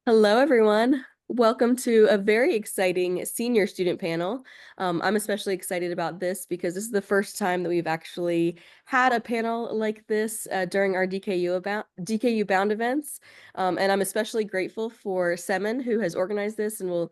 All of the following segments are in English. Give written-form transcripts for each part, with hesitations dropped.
Hello, everyone. Welcome to a very exciting senior student panel. I'm especially excited about this because this is the first time that we've actually had a panel like this during our DKU Bound events. And I'm especially grateful for Semin, who has organized this and will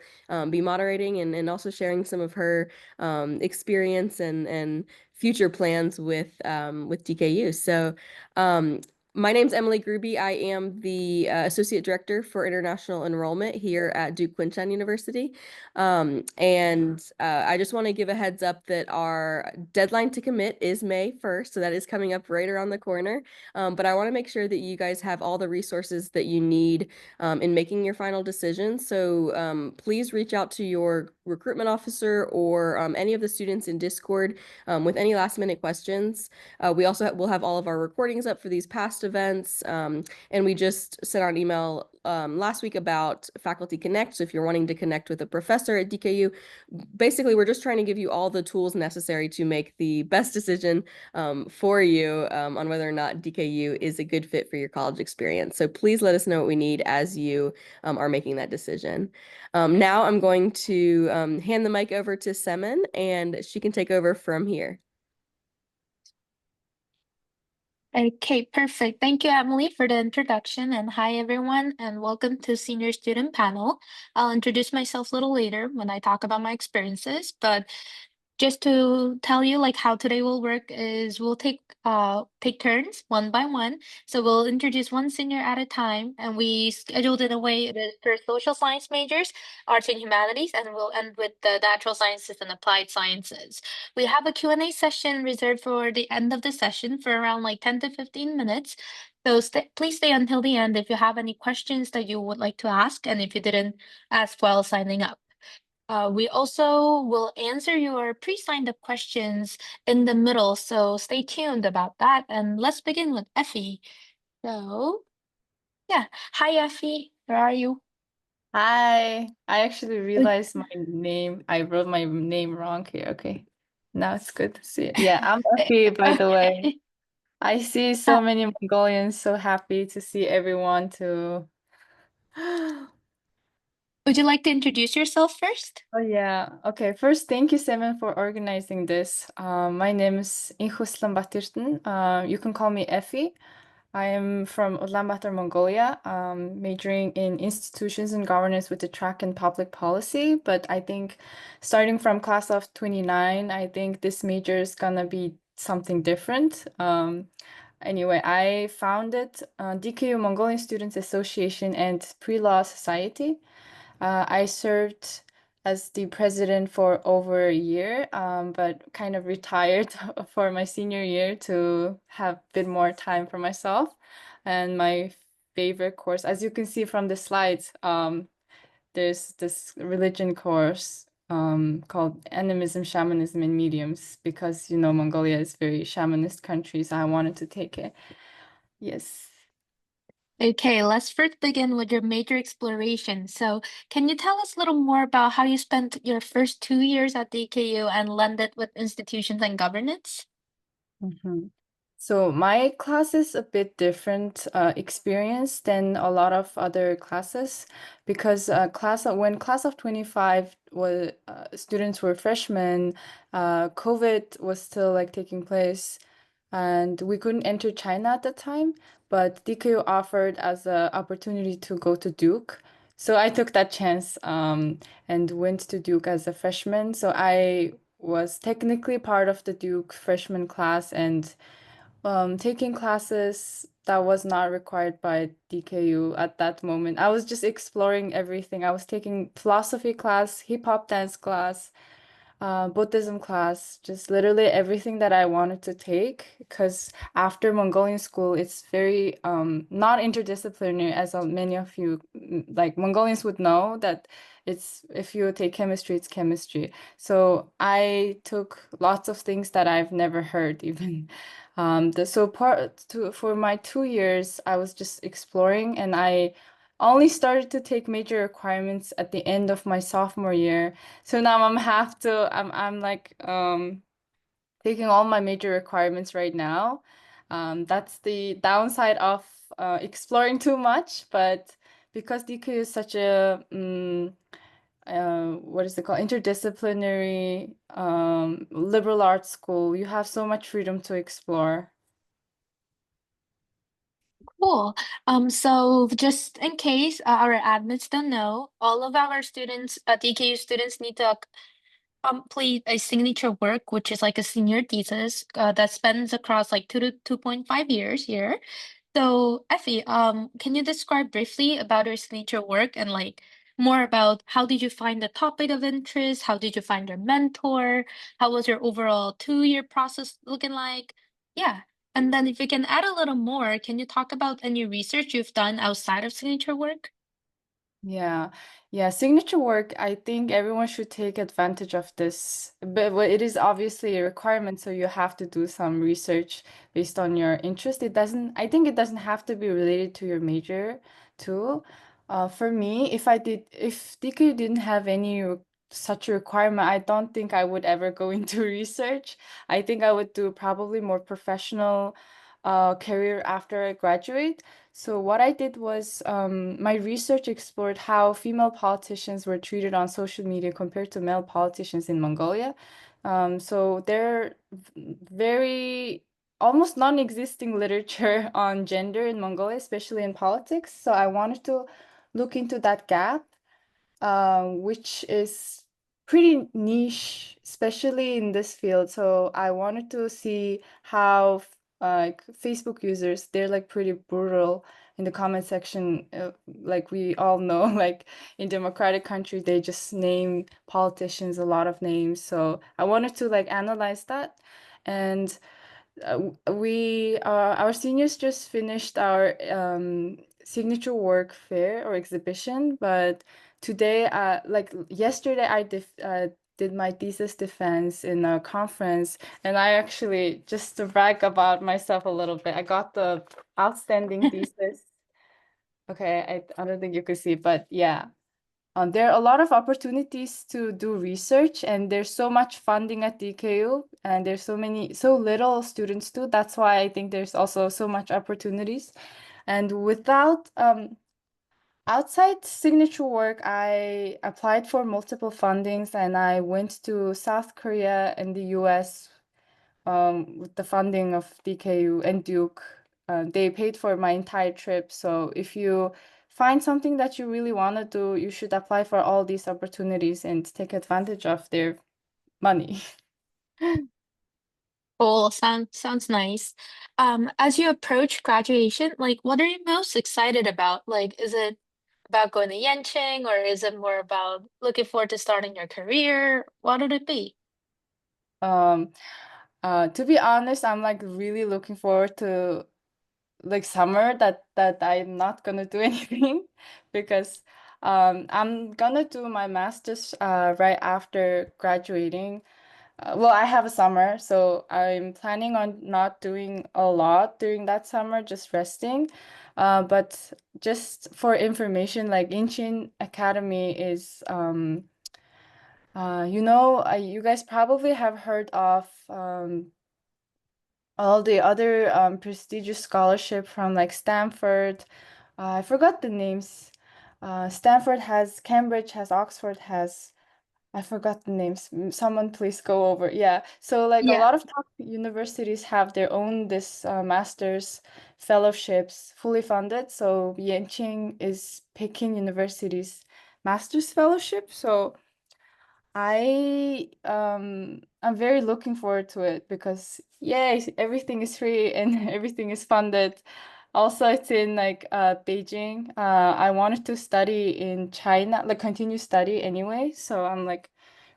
be moderating and also sharing some of her experience and future plans with DKU. Um, my name's Emily Gruby. I am the Associate Director for International Enrollment here at Kunshan University. I just want to give a heads up that our deadline to commit is May 1st, so that is coming up right around the corner. But I want to make sure that you guys have all the resources that you need in making your final decision. So please reach out to your recruitment officer or any of the students in Discord with any last minute questions. We also will have all of our recordings up for these past events. And we just sent out an email last week about Faculty Connect. So if you're wanting to connect with a professor at DKU, basically we're just trying to give you all the tools necessary to make the best decision for you on whether or not DKU is a good fit for your college experience. So please let us know what we need as you are making that decision. Now I'm going to hand the mic over to Semin, and she can take over from here. Okay, perfect. Thank you, Emily, for the introduction. And hi, everyone, and welcome to Senior Student Panel. I'll introduce myself a little later when I talk about my experiences, but just to tell you like how today will work is we'll take turns one by one. So we'll introduce one senior at a time, and we scheduled in a way that for social science majors, arts and humanities, and we'll end with the natural sciences and applied sciences. We have a Q&A session reserved for the end of the session for around like 10 to 15 minutes. So please stay until the end if you have any questions that you would like to ask, and if you didn't ask while signing up. We also will answer your pre-signed up questions in the middle, so stay tuned about that. And let's begin with Effie. So, yeah. Hi, Effie. Where are you? Hi, I actually realized my name. I wrote my name wrong here. Okay. Now it's good to see it. Yeah, I'm Effy, by the way. Okay. I see so many Mongolians, so happy to see everyone too. Would you like to introduce yourself first? Oh yeah. Okay. First, thank you, Semin, for organizing this. My name is Inhuslan Batirtan. You can call me Effy. I am from Ulaanbaatar, Mongolia, majoring in institutions and governance with a track in public policy. But I think starting from class of 29, I think this major is gonna be something different. Anyway, I founded DKU Mongolian Students Association and Pre-Law Society. I served as the president for over a year, but kind of retired for my senior year to have a bit more time for myself. And my favorite course, as you can see from the slides, there's this religion course called Animism, Shamanism, and Mediums because, Mongolia is a very shamanist country, so I wanted to take it. Yes. Okay, let's first begin with your major exploration. So, can you tell us a little more about how you spent your first 2 years at DKU and landed with institutions and governance? Mhm. So my class is a bit different experience than a lot of other classes because when class of 25 was students were freshmen, COVID was still like taking place and we couldn't enter China at the time, but DKU offered as an opportunity to go to Duke. So I took that chance and went to Duke as a freshman. So I was technically part of the Duke freshman class and taking classes that was not required by DKU at that moment. I was just exploring everything. I was taking philosophy class, hip hop dance class, Buddhism class, just literally everything that I wanted to take. Because after Mongolian school, it's very not interdisciplinary, as many of you like Mongolians would know that it's if you take chemistry, it's chemistry. So I took lots of things that I've never heard even. For my 2 years, I was just exploring, and I only started to take major requirements at the end of my sophomore year. So now I'm like taking all my major requirements right now. That's the downside of exploring too much, but because DK is such a what is it called? Interdisciplinary liberal arts school. You have so much freedom to explore. Cool. So just in case our admins don't know, all of our students, DKU students need to complete a signature work, which is like a senior thesis that spans across like 2 to 2.5 years here. So, Effie, can you describe briefly about your signature work and like more about how did you find the topic of interest? How did you find your mentor? How was your overall 2 year process looking like? Yeah. And then if you can add a little more, can you talk about any research you've done outside of signature work? Yeah, yeah, signature work, I think everyone should take advantage of this. But it is obviously a requirement, so you have to do some research based on your interest. I think it doesn't have to be related to your major too. For me, if DK didn't have such a requirement, I don't think I would ever go into research. I think I would do probably more professional career after I graduate. So what I did was my research explored how female politicians were treated on social media compared to male politicians in Mongolia. So there very almost non-existing literature on gender in Mongolia, especially in politics. So I wanted to look into that gap, which is pretty niche, especially in this field. So I wanted to see how like Facebook users, they're like pretty brutal in the comment section. Like we all know, like in democratic country, they just name politicians a lot of names. So I wanted to like analyze that. And our seniors just finished our signature work fair or exhibition, but today, like yesterday, did my thesis defense in a conference, and I actually, just to brag about myself a little bit, I got the outstanding thesis. Okay, I don't think you could see, but yeah. There are a lot of opportunities to do research, and there's so much funding at DKU, and there's so little students too. That's why I think there's also so much opportunities. And outside signature work, I applied for multiple fundings, and I went to South Korea and the U.S. With the funding of DKU and Duke. They paid for my entire trip. So if you find something that you really want to do, you should apply for all these opportunities and take advantage of their money. Cool. Sounds nice. As you approach graduation, like what are you most excited about? Like, is it about going to Yenching or is it more about looking forward to starting your career? What would it be? Um, to be honest, I'm like really looking forward to like summer that I'm not gonna do anything because I'm gonna do my master's right after graduating. Well, I have a summer, so I'm planning on not doing a lot during that summer, just resting. But just for information, like Inchin Academy is you guys probably have heard of all the other prestigious scholarship from like Stanford. I forgot the names. Stanford has, Cambridge has, Oxford has. I forgot the names. Someone please go over. Yeah. So like a Yeah. lot of top universities have their own this master's fellowships fully funded. So Yenching is Peking University's master's fellowship. So I'm very looking forward to it because yay, everything is free and everything is funded. Also, it's in like Beijing. I wanted to study in China, like continue study anyway. So I'm like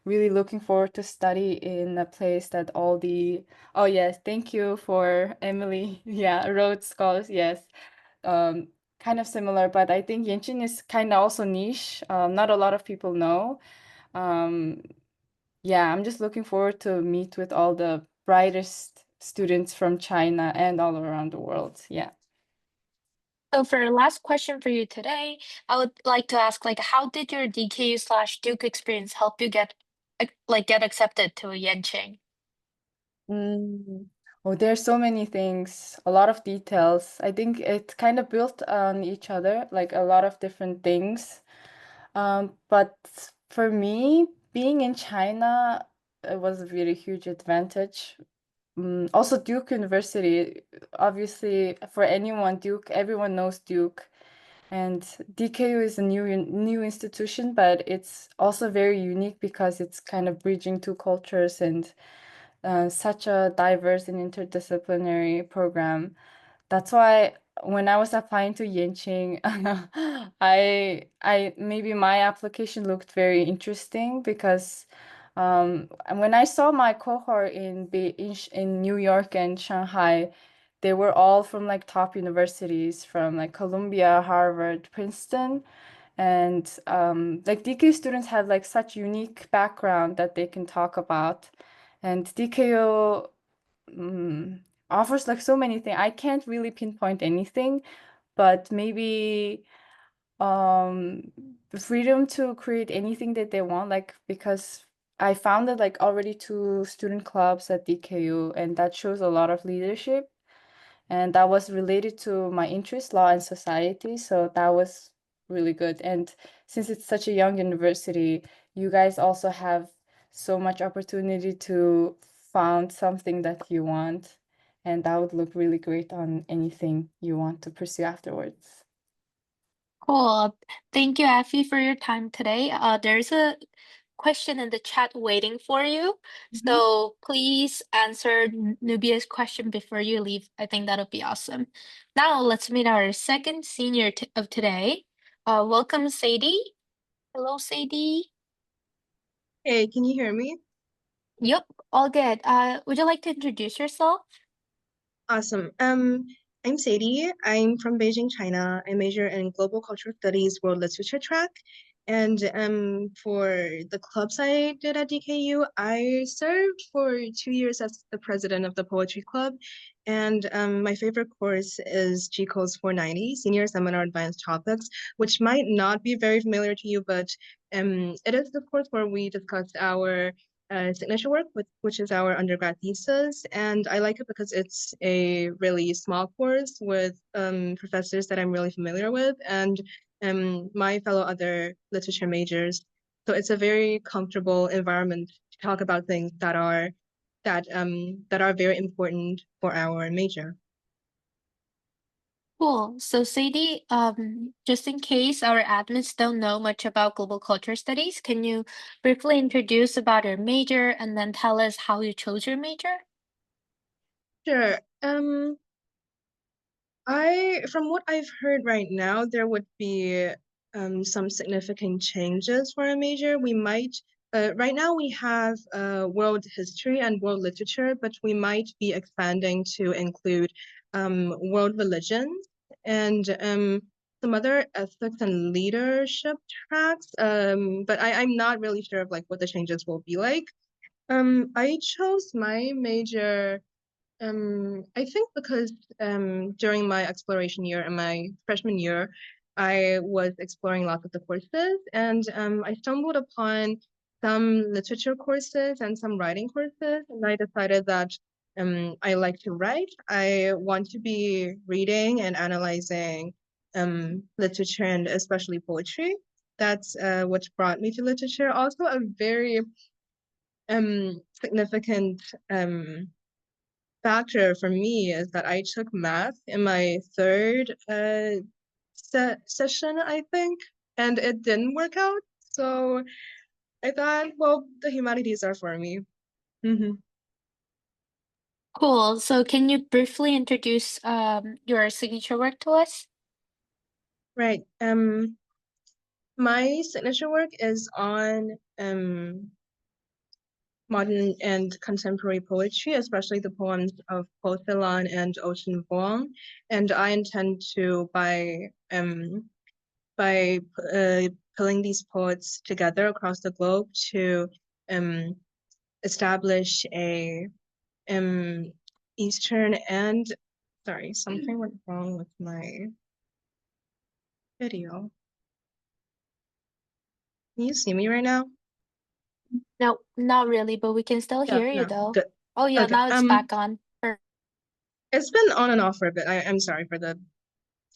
really looking forward to study in a place that all the oh yes, thank you for Emily. Yeah, Rhodes Scholars, yes. Um, kind of similar, but I think Yenching is kind of also niche. Not a lot of people know. Um, yeah, I'm just looking forward to meet with all the brightest students from China and all around the world. Yeah. So for last question for you today, I would like to ask like how did your DKU slash Duke experience help you get accepted to Yenching? Mm. Oh, there's so many things, a lot of details. I think it kind of built on each other, like a lot of different things. But for me, being in China, it was a really huge advantage. Also, Duke University, obviously, for anyone, Duke, everyone knows Duke. And DKU is a new institution, but it's also very unique because it's kind of bridging two cultures and such a diverse and interdisciplinary program. That's why when I was applying to Yenching, I maybe my application looked very interesting because and when I saw my cohort in New York and Shanghai, they were all from like top universities from like Columbia, Harvard, Princeton. And like DKU students have like such unique background that they can talk about. And DKU offers like so many things. I can't really pinpoint anything, but maybe um the freedom to create anything that they want, like because I founded like already two student clubs at DKU, and that shows a lot of leadership. And that was related to my interest, law and society. So that was really good. And since it's such a young university, you guys also have so much opportunity to found something that you want. And that would look really great on anything you want to pursue afterwards. Cool. Thank you, Effy, for your time today. There's a question in the chat waiting for you. Mhm. So please answer Nubia's question before you leave. I think that'll be awesome. Now let's meet our second senior of today. Welcome, Sadie. Hello, Sadie. Hey, can you hear me? Yep, all good. Would you like to introduce yourself? Awesome. I'm Sadie. I'm from Beijing, China. I major in Global Cultural Studies World Literature track. And for the clubs I did at DKU, I served for 2 years as the president of the Poetry Club. And my favorite course is GCOS 490, Senior Seminar Advanced Topics, which might not be very familiar to you, but it is the course where we discuss our signature work, which is our undergrad thesis. And I like it because it's a really small course with professors that I'm really familiar with and my fellow other literature majors. So it's a very comfortable environment to talk about things that are very important for our major. Cool. So Sadie, just in case our admins don't know much about global culture studies, can you briefly introduce about your major and then tell us how you chose your major? Sure. From what I've heard right now, there would be some significant changes for a major. We might, right now we have world history and world literature, but we might be expanding to include world religions and some other ethics and leadership tracks. But I'm not really sure of like what the changes will be like. I chose my major I think because during my exploration year and my freshman year, I was exploring lots of the courses, and I stumbled upon some literature courses and some writing courses, and I decided that I like to write. I want to be reading and analyzing literature and especially poetry. That's what brought me to literature. Also, a very significant factor for me is that I took math in my third session, I think, and it didn't work out. So I thought, well, the humanities are for me. Cool. So can you briefly introduce your signature work to us? Right. My signature work is on modern and contemporary poetry, especially the poems of Po Celan and Ocean Vuong. And I intend to, by pulling these poets together across the globe to um, establish a Eastern and sorry, something went wrong with my video. Can you see me right now? No, not really, but we can still Yeah, hear you no, though. good. Oh yeah, Okay. now it's back on. It's been on and off for a bit. I'm sorry for the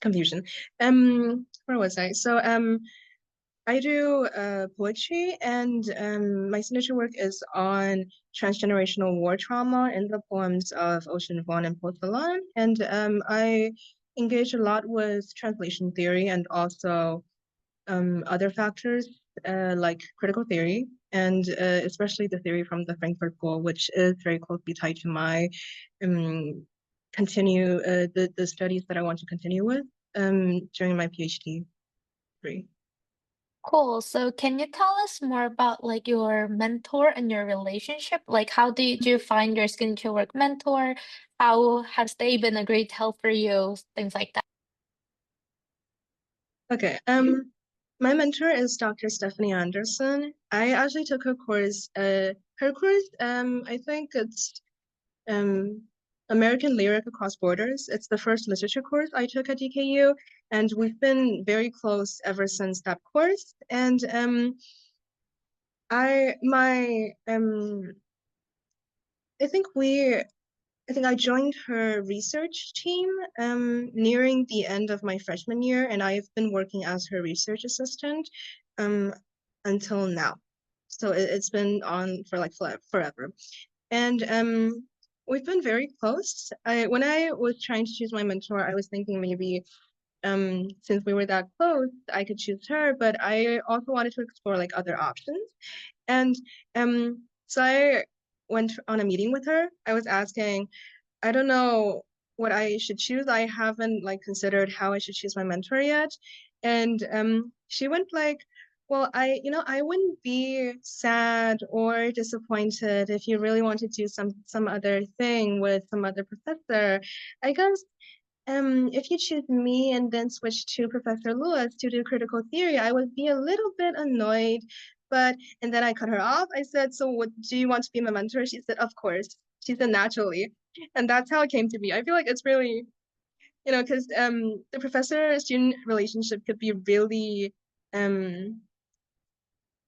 confusion. Where was I? So I do poetry, and my signature work is on transgenerational war trauma in the poems of Ocean Vuong and Po Tholon. And I engage a lot with translation theory and also other factors like critical theory, and especially the theory from the Frankfurt School, which is very closely tied to my the studies that I want to continue with during my PhD degree. Cool. So can you tell us more about like your mentor and your relationship? Like how did you find your skincare work mentor? How has they been a great help for you? Things like that. Okay. My mentor is Dr. Stephanie Anderson. I actually took her course, I think it's um, American Lyric Across Borders. It's the first literature course I took at DKU, and we've been very close ever since that course. And I my I think I joined her research team nearing the end of my freshman year, and I've been working as her research assistant um, until now. So it's been on for like forever. And we've been very close. When I was trying to choose my mentor, I was thinking maybe since we were that close, I could choose her, but I also wanted to explore like other options. And so I went on a meeting with her. I was asking, I don't know what I should choose. I haven't like considered how I should choose my mentor yet. And she went like, well, I wouldn't be sad or disappointed if you really want to do some other thing with some other professor. I guess if you choose me and then switch to Professor Lewis to do critical theory, I would be a little bit annoyed. And then I cut her off. I said, so what do you want to be my mentor? She said, of course. She said, naturally. And that's how it came to be. I feel like it's really, because the professor-student relationship could be really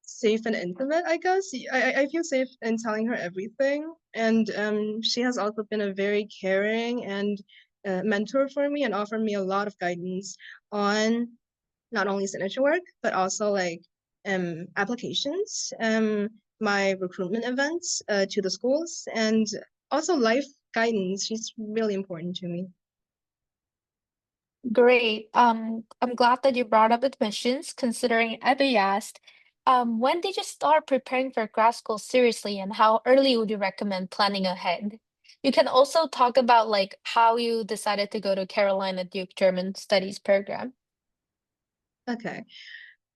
safe and intimate, I guess. I feel safe in telling her everything. And she has also been a very caring and mentor for me and offered me a lot of guidance on not only signature work, but also like applications, my recruitment events to the schools, and also life guidance. She's really important to me. Great. I'm glad that you brought up admissions, considering Effy asked, when did you start preparing for grad school seriously, and how early would you recommend planning ahead? You can also talk about like how you decided to go to Carolina Duke German Studies program. Okay.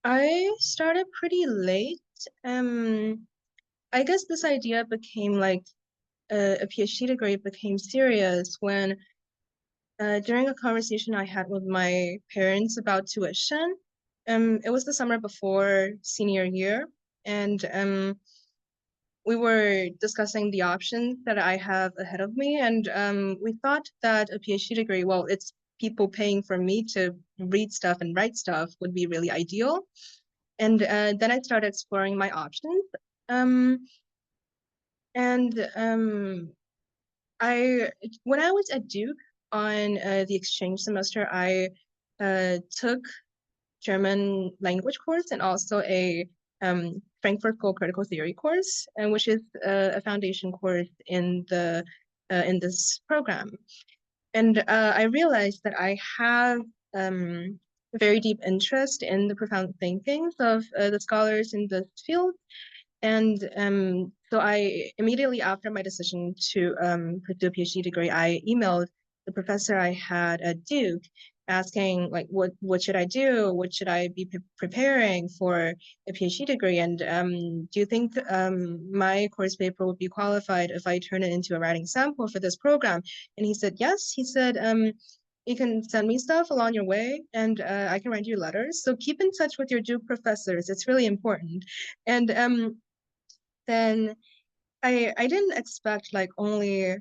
I started pretty late. I guess this idea became like a PhD degree became serious when during a conversation I had with my parents about tuition. It was the summer before senior year, and we were discussing the options that I have ahead of me, and we thought that a PhD degree, well, it's people paying for me to read stuff and write stuff would be really ideal. And then I started exploring my options. Um, and I when I was at Duke on the exchange semester, I took German language course and also a Frankfurt School critical theory course, and which is a foundation course in this program. And I realized that I have very deep interest in the profound thinkings of the scholars in this field. And so I immediately after my decision to pursue a PhD degree, I emailed the professor I had at Duke asking like what should I do? What should I be preparing for a PhD degree? And do you think my course paper would be qualified if I turn it into a writing sample for this program? And he said yes. He said you can send me stuff along your way and I can write you letters. So keep in touch with your Duke professors. It's really important. And then I didn't expect like only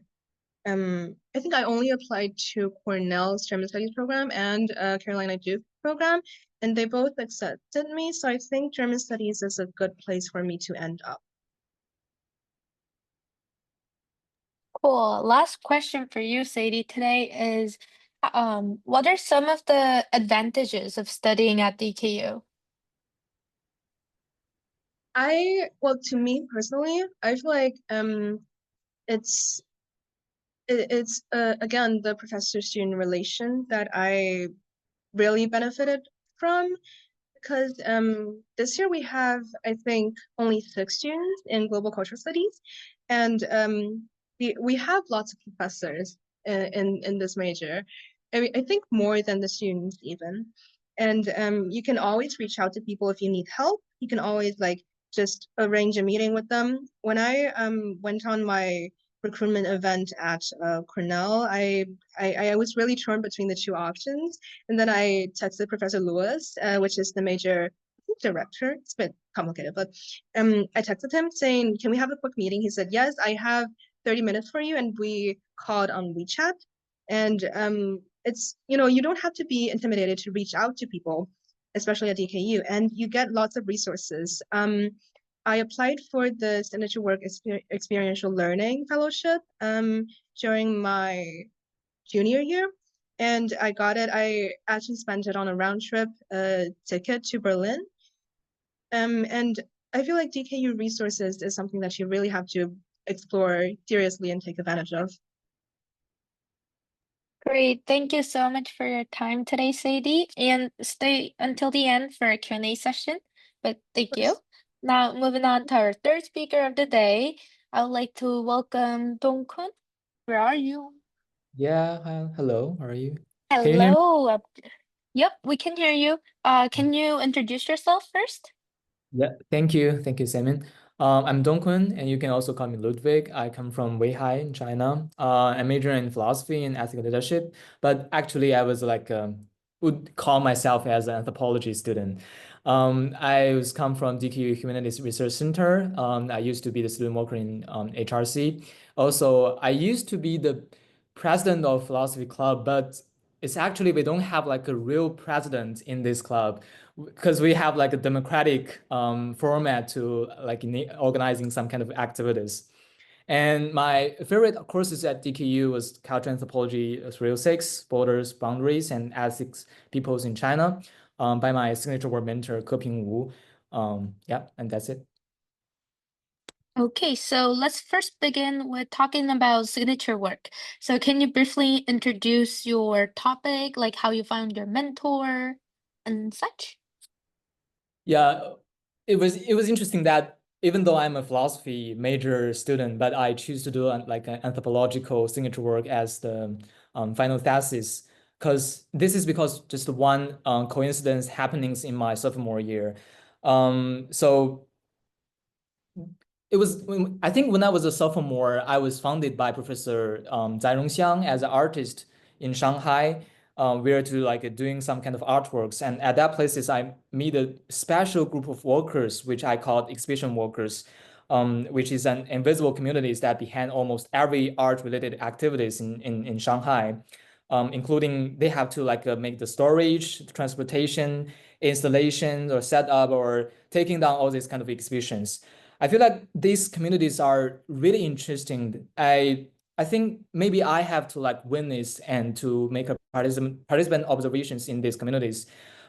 I think I only applied to Cornell's German Studies program and Carolina Duke program, and they both accepted me. So I think German Studies is a good place for me to end up. Cool. Last question for you, Sadie, today is what are some of the advantages of studying at DKU? Well, to me personally, I feel like it's it's again the professor-student relation that I really benefited from, because this year we have, I think, only 6 students in global cultural studies, and we have lots of professors in this major. I think more than the students even. And you can always reach out to people if you need help. You can always like just arrange a meeting with them. When I went on my recruitment event at Cornell, I was really torn between the two options. And then I texted Professor Lewis, which is the major director. It's a bit complicated, but I texted him saying, "Can we have a quick meeting?" He said, "Yes, I have 30 minutes for you," and we called on WeChat. And it's, you don't have to be intimidated to reach out to people, especially at DKU, and you get lots of resources. I applied for the signature work experiential learning fellowship during my junior year, and I got it. I actually spent it on a round trip ticket to Berlin. And I feel like DKU resources is something that you really have to explore seriously and take advantage of. Great. Thank you so much for your time today, Sadie, and stay until the end for a Q&A session. But thank you. Now, moving on to our third speaker of the day, I would like to welcome Dongkun. Where are you? Yeah, hello, how are you? Can you hear me? Hello. Yep, we can hear you. Can you introduce yourself first? Yeah, thank you, Semin. I'm Dongkun, and you can also call me Ludwig. I come from Weihai in China. I major in philosophy and ethical leadership, but actually I was like would call myself as an anthropology student. I was come from DKU Humanities Research Center. I used to be the student worker in HRC. Also, I used to be the president of philosophy club, but it's actually we don't have like a real president in this club because we have like a democratic format to like organizing some kind of activities. And my favorite courses at DKU was Cultural Anthropology 306, Borders, Boundaries, and Ethics Peoples in China by my signature work mentor, Keping Wu. Yeah, and that's it. Okay, so let's first begin with talking about signature work. So can you briefly introduce your topic, like how you found your mentor and such? Yeah, it was interesting that even though I'm a philosophy major student, but I choose to do like an anthropological signature work as the final thesis, because this is because just one coincidence happenings in my sophomore year. So it was, I think when I was a sophomore, I was founded by Professor Zai Rongxiang as an artist in Shanghai. We are to like doing some kind of artworks, and at that places I meet a special group of workers, which I called exhibition workers, which is an invisible communities that behind almost every art-related activities in Shanghai, including they have to like make the storage, transportation, installation, or setup, or taking down all these kind of exhibitions. I feel like these communities are really interesting. I think maybe I have to like witness and to make a participant observations in these communities.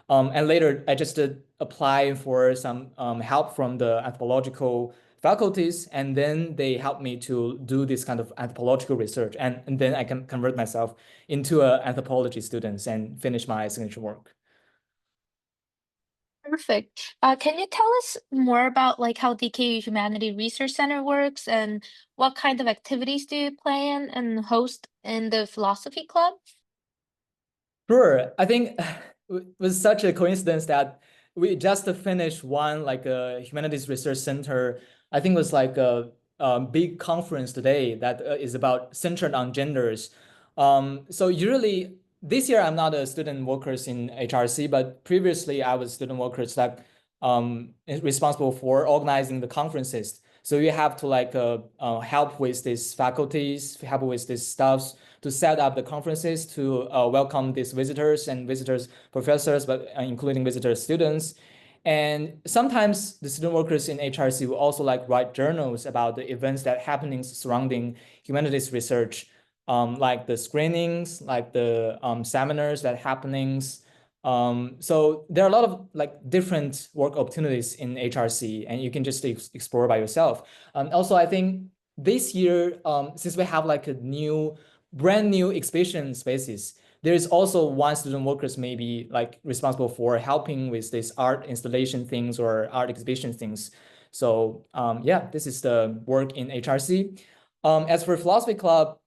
And later I just apply for some help from the anthropological faculties, and then they help me to do this kind of anthropological research, and then I can convert myself into an anthropology student and finish my signature work. Perfect. Can you tell us more about like how DKU Humanity Research Center works and what kind of activities do you plan and host in the philosophy club? Sure. I think it was such a coincidence that we just finished one like a humanities research center. I think it was like a big conference today that is about centered on genders. So usually this year I'm not a student workers in HRC, but previously I was student workers that responsible for organizing the conferences. So you have to like help with these faculties, help with these staffs to set up the conferences to welcome these visitors and visitors professors, but including visitor students. And sometimes the student workers in HRC will also like write journals about the events that happenings surrounding humanities research, like the screenings, like the seminars that happenings. So there are a lot of like different work opportunities in HRC, and you can just explore by yourself. Also, I think this year, since we have like a brand new exhibition spaces, there is also one student workers maybe like responsible for helping with this art installation things or art exhibition things. So yeah, this is the work in HRC. As for philosophy club,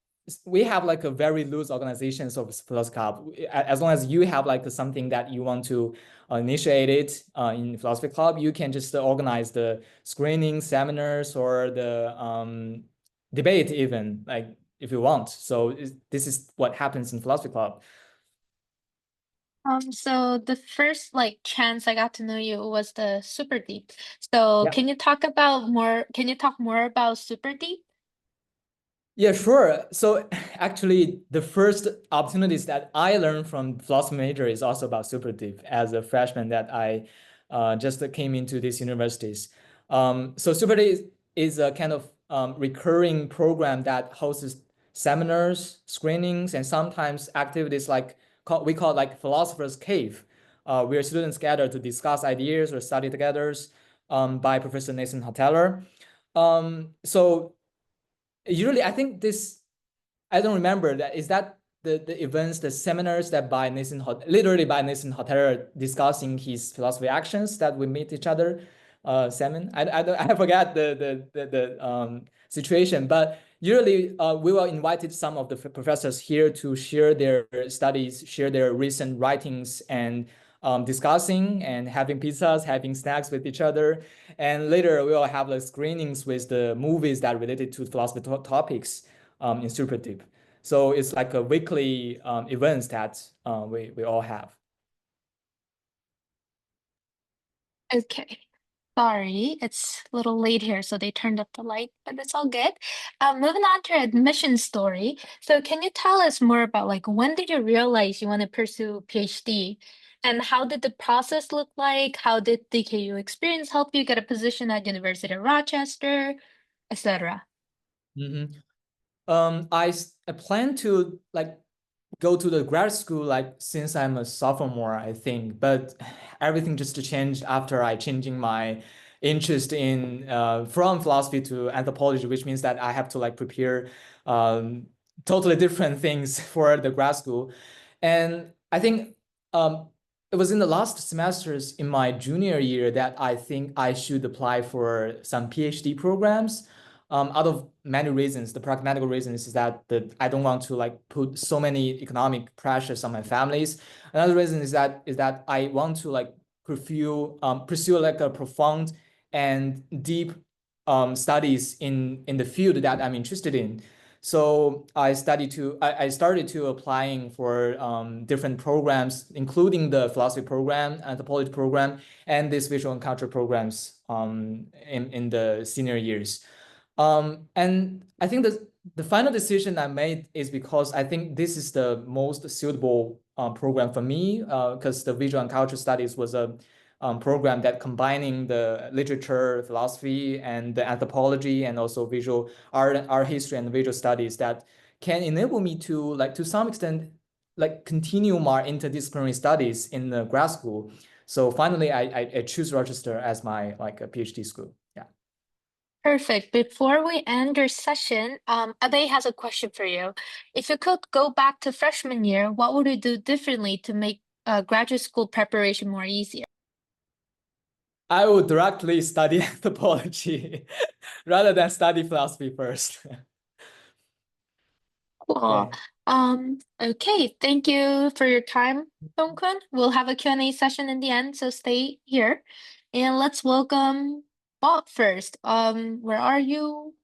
we have like a very loose organization of philosophy club. As long as you have like something that you want to initiate it in philosophy club, you can just organize the screening seminars or the debate even, like if you want. So this is what happens in philosophy club. So the first like chance I got to know you was the Super Deep. So Yeah. can you talk more about Super Deep? Yeah, sure. So actually, the first opportunities that I learned from philosophy major is also about super deep as a freshman that I just came into these universities. So super deep is a kind of recurring program that hosts seminars, screenings, and sometimes activities like we call it like philosopher's cave, where students gather to discuss ideas or study together by Professor Nathan Hoteller. So usually I think this, I don't remember that. Is that the events, the seminars that by Nathan literally by Nathan Hoteller discussing his philosophy actions that we meet each other, Semin? I forgot the situation, but usually we were invited some of the professors here to share their studies, share their recent writings, and discussing and having pizzas, having snacks with each other. And later we will have the screenings with the movies that related to philosophy topics in Super Deep. So it's like a weekly events that we all have. Okay. Sorry, it's a little late here, so they turned up the light, but it's all good. Moving on to your admission story. So can you tell us more about like when did you realize you want to pursue PhD? And how did the process look like? How did the KU experience help you get a position at University of Rochester, etc.? Mm-hmm. I plan to like go to the grad school like since I'm a sophomore, I think, but everything just changed after I changing my interest in from philosophy to anthropology, which means that I have to like prepare um, totally different things for the grad school. And I think it was in the last semesters in my junior year that I think I should apply for some PhD programs. Out of many reasons, the pragmatical reasons is that I don't want to like put so many economic pressures on my families. Another reason is that I want to like pursue like a profound and deep studies in the field that I'm interested in. So I started to applying for different programs, including the philosophy program, anthropology program, and this visual and culture programs in the senior years. And I think the final decision I made is because I think this is the most suitable program for me because the visual and culture studies was a program that combining the literature, philosophy, and the anthropology, and also visual art history and visual studies that can enable me to like to some extent like continue my interdisciplinary studies in the grad school. So finally, I choose Rochester as my like a PhD school. Yeah. Perfect. Before we end your session, Abe has a question for you. If you could go back to freshman year, what would you do differently to make graduate school preparation more easier? I would directly study anthropology rather than study philosophy first. Cool. Okay. Okay, thank you for your time, Dongkun. We'll have a Q&A session in the end, so stay here. And let's welcome Bob first. Where are you?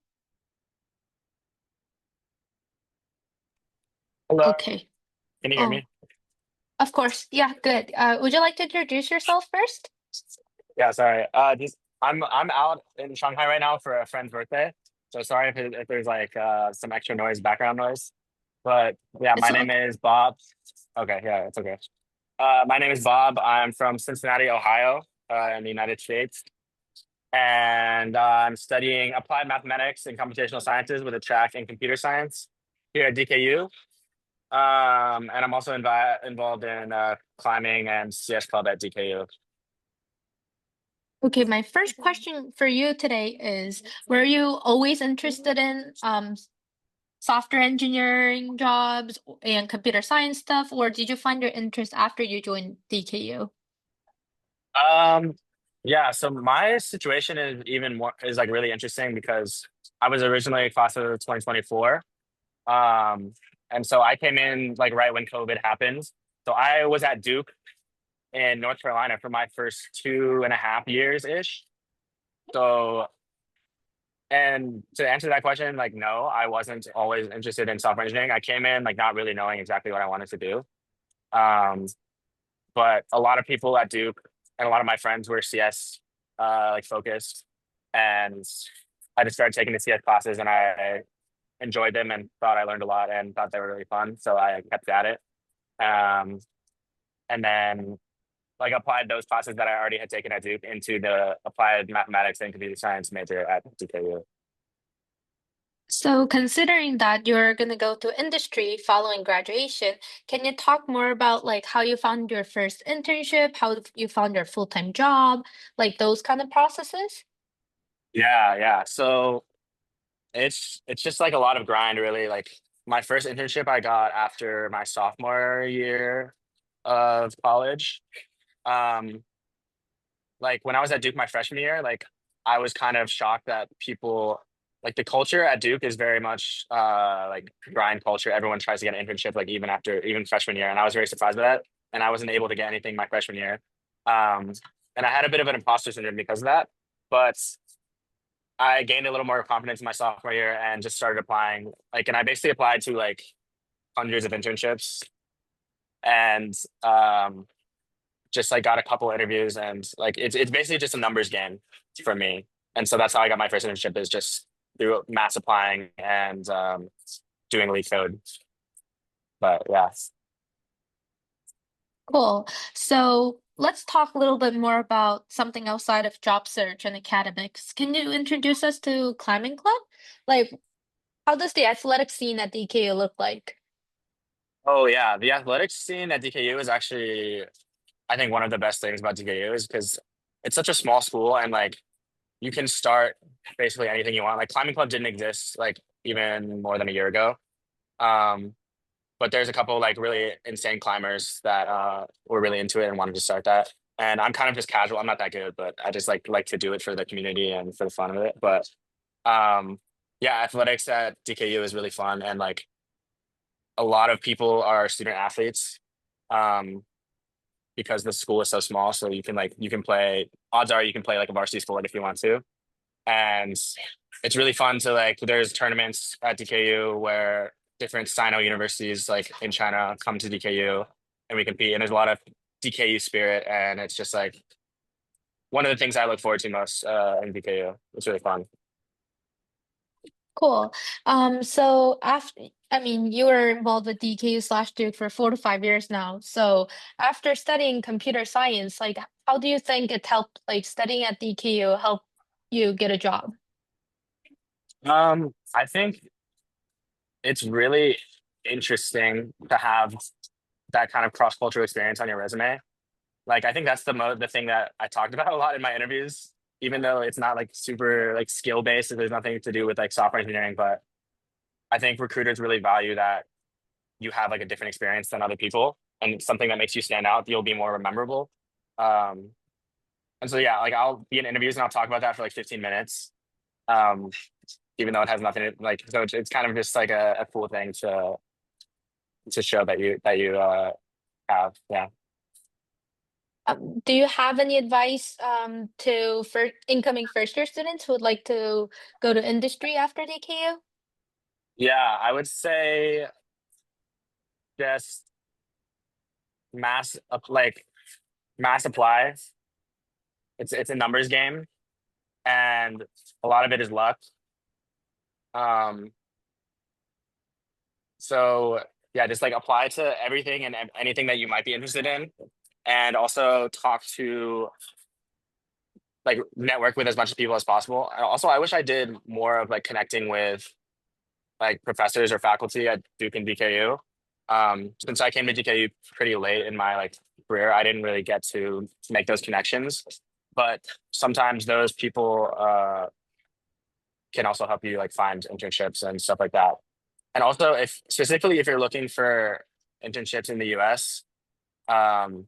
Hello, Okay. can you hear Oh, me? of course. Yeah, good. Would you like to introduce yourself first? Yeah, sorry. Just I'm out in Shanghai right now for a friend's birthday, so sorry if there's like some extra noise, background noise. But yeah, It's my all name is Bob. Okay, yeah, it's okay. My name is Bob. I'm from Cincinnati, Ohio. in the United States. And I'm studying applied mathematics and computational sciences with a track in computer science here at DKU. And I'm also involved in climbing and CS club at DKU. Okay, my first question for you today is, were you always interested in software engineering jobs and computer science stuff, or did you find your interest after you joined DKU? Yeah, so my situation is like really interesting because I was originally a class of 2024. And so I came in like right when COVID happened. So I was at Duke in North Carolina for my first 2.5 years ish. So, and to answer that question, like, no, I wasn't always interested in software engineering. I came in like not really knowing exactly what I wanted to do. Um, but a lot of people at Duke and a lot of my friends were CS like focused, and I just started taking the CS classes, and I enjoyed them and thought I learned a lot and thought they were really fun. So I kept at it. Um, and then like applied those classes that I already had taken at Duke into the applied mathematics and computer science major at DKU. So considering that you're gonna go to industry following graduation, can you talk more about like how you found your first internship, how you found your full-time job, like those kind of processes? Yeah. So it's just like a lot of grind, really. Like my first internship I got after my sophomore year of college. Um, like when I was at Duke my freshman year, like I was kind of shocked that people like the culture at Duke is very much like grind culture. Everyone tries to get an internship like even freshman year. And I was very surprised by that. And I wasn't able to get anything my freshman year. Um, and I had a bit of an imposter syndrome because of that. But I gained a little more confidence in my sophomore year and just started applying. Like, and I basically applied to like hundreds of internships and just like got a couple interviews, and like it's basically just a numbers game for me. And so that's how I got my first internship, is just through mass applying and doing leak code. But yeah. Cool. So let's talk a little bit more about something outside of job search and academics. Can you introduce us to climbing club? Like, how does the athletic scene at DKU look like? Oh yeah, the athletics scene at DKU is actually, I think, one of the best things about DKU is because it's such a small school, and like you can start basically anything you want. Like climbing club didn't exist like even more than a year ago. Um, but there's a couple like really insane climbers that were really into it and wanted to start that. And I'm kind of just casual. I'm not that good, but I just like to do it for the community and for the fun of it. But um, yeah, athletics at DKU is really fun, and like a lot of people are student athletes um, because the school is so small. So you can play. Odds are you can play like a varsity sport if you want to, and it's really fun to like. There's tournaments at DKU where different Sino universities like in China come to DKU and we compete. And there's a lot of DKU spirit, and it's just like one of the things I look forward to most in DKU. It's really fun. Cool. So I mean, you were involved with DKU slash Duke for 4 to 5 years now. So after studying computer science, like, how do you think it helped, like, studying at DKU help you get a job? I think it's really interesting to have that kind of cross cultural experience on your resume. Like I think that's the thing that I talked about a lot in my interviews, even though it's not like super like skill based. There's nothing to do with like software engineering, but I think recruiters really value that you have like a different experience than other people, and something that makes you stand out. You'll be more memorable. Um, and so yeah, like I'll be in interviews and I'll talk about that for like 15 minutes. Um, even though it has nothing to like, so it's kind of just like a cool thing to show that you have. Yeah. Do you have any advice to incoming first year students who would like to go to industry after DKU? Yeah, I would say just like mass apply. It's a numbers game, and a lot of it is luck. Um, so yeah, just like apply to everything and anything that you might be interested in, and also talk to like network with as much people as possible. Also, I wish I did more of like connecting with like professors or faculty at Duke and DKU. Since I came to DKU pretty late in my like career, I didn't really get to make those connections. But sometimes those people can also help you like find internships and stuff like that. And also, if specifically if you're looking for internships in the US, um,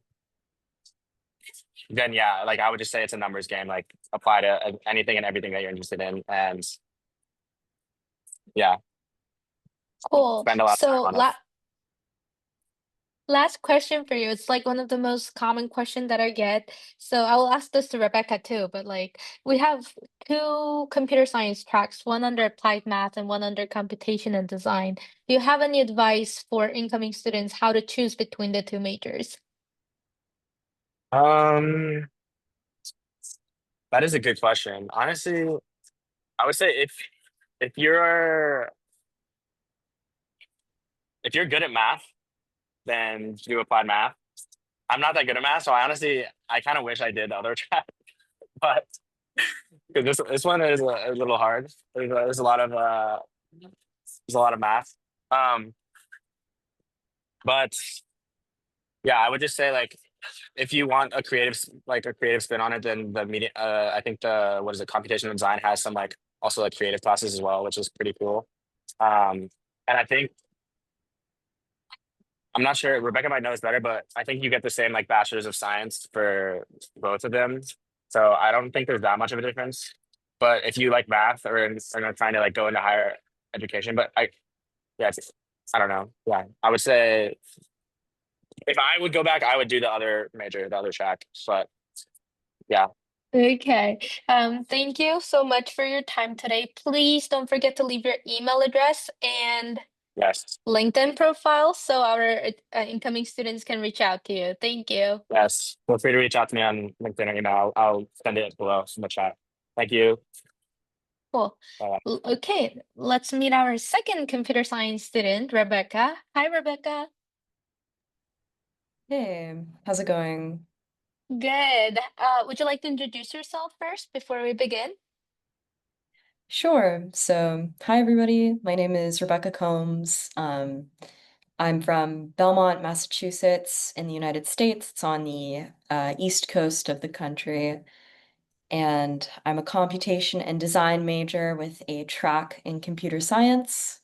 then yeah, like I would just say it's a numbers game. Like apply to anything and everything that you're interested in, and yeah, Cool. spend a lot of So time on it. last question for you. It's like one of the most common questions that I get. So I will ask this to Rebecca too, but like we have two computer science tracks, one under applied math and one under computation and design. Do you have any advice for incoming students how to choose between the two majors? Um, that is a good question. Honestly, I would say if you're if you're good at math, then do applied math. I'm not that good at math, so I kind of wish I did the other track, but because this one is a little hard. There's a lot of math. Um, but yeah, I would just say like if you want a creative spin on it, then the media I think the what is it, computational design has some like also like creative classes as well, which is pretty cool. And I think I'm not sure, Rebecca might know this better, but I think you get the same like bachelor's of science for both of them. So I don't think there's that much of a difference. But if you like math or are not trying to like go into higher education, but yeah, I don't know. Yeah, I would say if I would go back, I would do the other major, the other track. But yeah, Okay. Thank you so much for your time today. Please don't forget to leave your email address and yes, LinkedIn profile so our incoming students can reach out to you. Thank you. yes. Feel free to reach out to me on LinkedIn or email. I'll send it below in the chat. Thank you. Cool. Bye. Okay, let's meet our second computer science student, Rebecca. Hi, Rebecca. Hey, how's it going? Good. Would you like to introduce yourself first before we begin? Sure. So, hi everybody. My name is Rebecca Combs. I'm from Belmont, Massachusetts, in the United States. It's on the east coast of the country. And I'm a computation and design major with a track in computer science.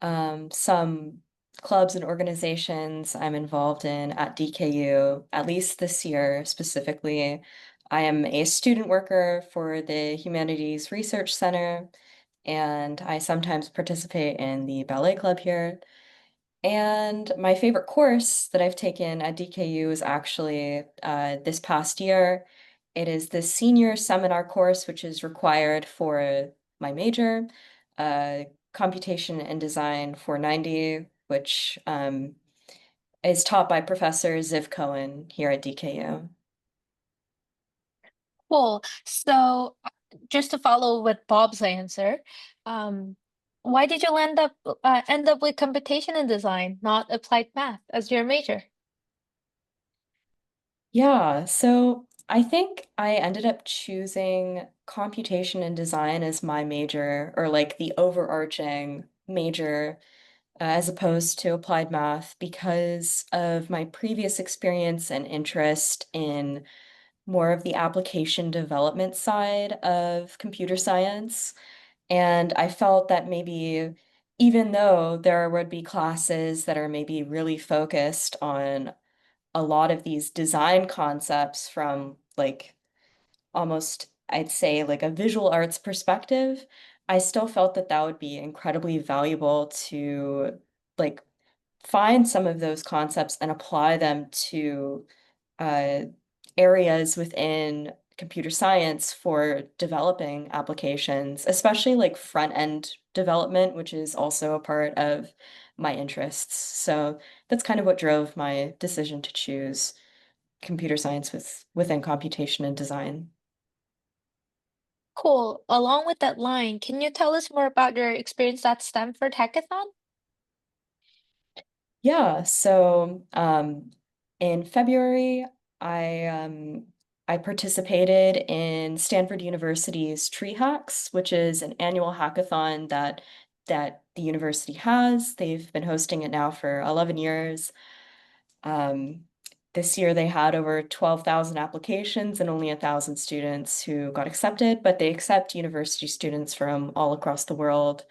Some clubs and organizations I'm involved in at DKU, at least this year specifically. I am a student worker for the Humanities Research Center, and I sometimes participate in the ballet club here. And my favorite course that I've taken at DKU is actually this past year. It is the senior seminar course, which is required for my major, uh, Computation and Design 490, which is taught by Professor Ziv Cohen here at DKU. Cool. So, just to follow with Bob's answer, um, why did you end up with computation and design, not applied math as your major? Yeah, so I think I ended up choosing computation and design as my major, or like the overarching major, as opposed to applied math because of my previous experience and interest in more of the application development side of computer science. And I felt that maybe even though there would be classes that are maybe really focused on a lot of these design concepts from like almost, I'd say, like a visual arts perspective, I still felt that that would be incredibly valuable to like find some of those concepts and apply them to uh, areas within computer science for developing applications, especially like front end development, which is also a part of my interests. So that's kind of what drove my decision to choose computer science within computation and design. Cool. Along with that line, can you tell us more about your experience at Stanford Hackathon? Yeah, so in February, I I participated in Stanford University's Tree Hacks, which is an annual hackathon that the university has. They've been hosting it now for 11 years. This year they had over 12,000 applications and only 1,000 students who got accepted, but they accept university students from all across the world.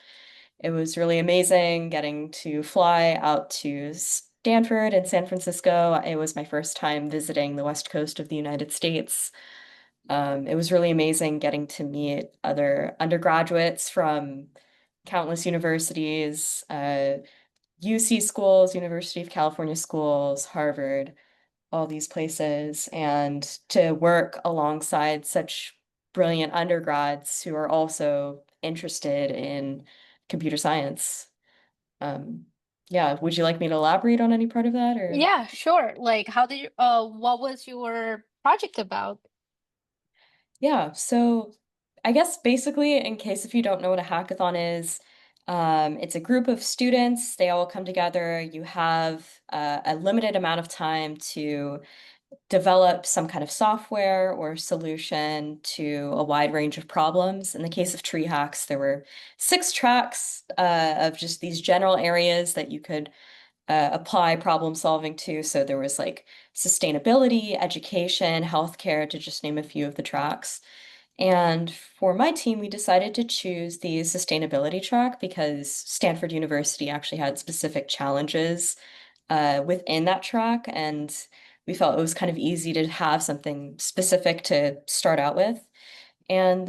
It was really amazing getting to fly out to Stanford and San Francisco. It was my first time visiting the West Coast of the United States. It was really amazing getting to meet other undergraduates from countless universities, UC schools, University of California schools, Harvard, all these places, and to work alongside such brilliant undergrads who are also interested in computer science. Um, yeah, would you like me to elaborate on any part of that or? Yeah, sure. Like, how did you, what was your project about? Yeah, so I guess basically, in case if you don't know what a hackathon is, it's a group of students. They all come together. You have a limited amount of time to develop some kind of software or solution to a wide range of problems. In the case of tree hacks, there were 6 tracks of just these general areas that you could apply problem solving to. So there was like sustainability, education, healthcare, to just name a few of the tracks. And for my team, we decided to choose the sustainability track because Stanford University actually had specific challenges within that track. And we felt it was kind of easy to have something specific to start out with. And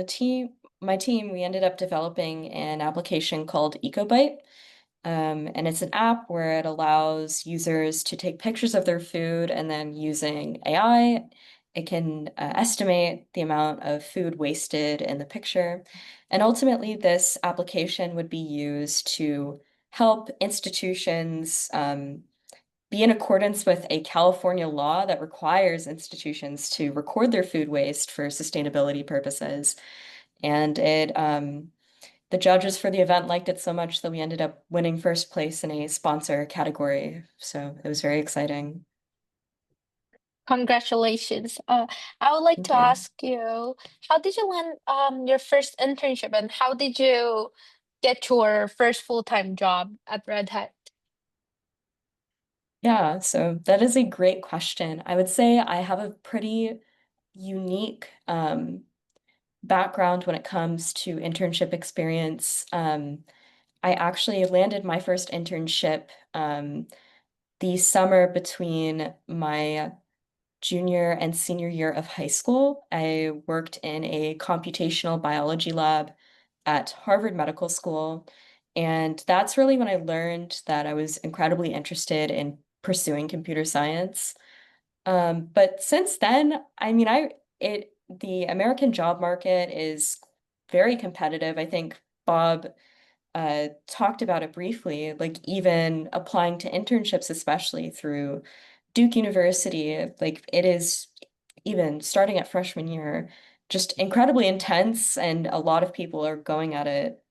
my team, we ended up developing an application called EcoBite. And it's an app where it allows users to take pictures of their food and then using AI, it can estimate the amount of food wasted in the picture. And ultimately, this application would be used to help institutions be in accordance with a California law that requires institutions to record their food waste for sustainability purposes. And the judges for the event liked it so much that we ended up winning first place in a sponsor category. So it was very exciting. Congratulations. I would like Thank to you. ask you, how did you land your first internship and how did you get your first full-time job at Red Hat? Yeah, so that is a great question. I would say I have a pretty unique background when it comes to internship experience. I actually landed my first internship the summer between my junior and senior year of high school. I worked in a computational biology lab at Harvard Medical School. And that's really when I learned that I was incredibly interested in pursuing computer science. But since then, I mean, the American job market is very competitive. I think Bob talked about it briefly, like even applying to internships, especially through Duke University, like it is even starting at freshman year, just incredibly intense, and a lot of people are going at it